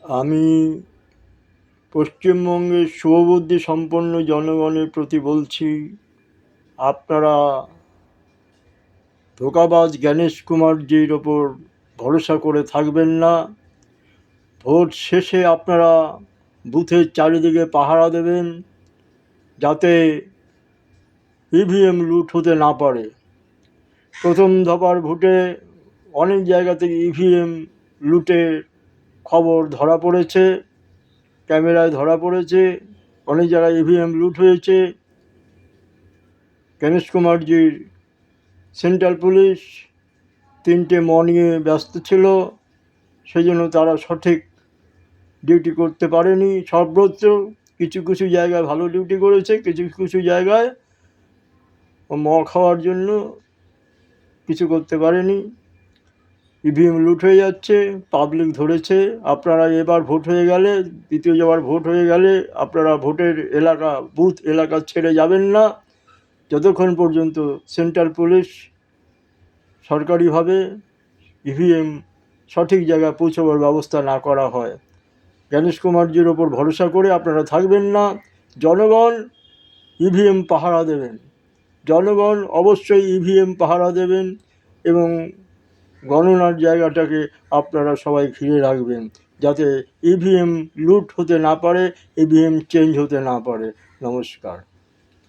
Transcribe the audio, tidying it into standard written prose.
আমি পশ্চিমবঙ্গের শুভবুদ্ধি সম্পন্ন জনগণের প্রতি বলছি, আপনারা ধোঁকাবাজ জ্ঞানেশ কুমারজির ওপর ভরসা করে থাকবেন না। ভোট শেষে আপনারা বুথের চারিদিকে পাহারা দেবেন, যাতে ইভিএম লুট হতে না পারে। প্রথম দফার ভোটে অনেক জায়গা থেকে ইভিএম লুটের খবর ধরা পড়েছে, ক্যামেরায় ধরা পড়েছে, অনেক জায়গায় ইভিএম লুট হয়েছে। গণেশ কুমারজির সেন্ট্রাল পুলিশ 3টে নিয়ে ব্যস্ত ছিল, সেই জন্য তারা সঠিক ডিউটি করতে পারেনি। সর্বত্র কিছু কিছু জায়গায় ভালো ডিউটি করেছে, কিছু কিছু জায়গায় খাওয়ার জন্য কিছু করতে পারেনি। ইভিএম লুট হয়ে যাচ্ছে, পাবলিক ধরেছে। আপনারা এবার ভোট হয়ে গেলে, দ্বিতীয়বার ভোট হয়ে গেলে আপনারা ভোটের এলাকা, বুথ এলাকা ছেড়ে যাবেন না, যতক্ষণ পর্যন্ত সেন্ট্রাল পুলিশ সরকারিভাবে ইভিএম সঠিক জায়গায় পৌঁছবার ব্যবস্থা না করা হয়। গণেশ কুমারজির ওপর ভরসা করে আপনারা থাকবেন না। জনগণ ইভিএম পাহারা দেবেন, জনগণ অবশ্যই ইভিএম পাহারা দেবেন এবং গণনার জায়গাটাকে আপনারা সবাই ঘিরে রাখবেন, যাতে ইভিএম লুট হতে না পারে, ইভিএম চেঞ্জ হতে না পারে। নমস্কার।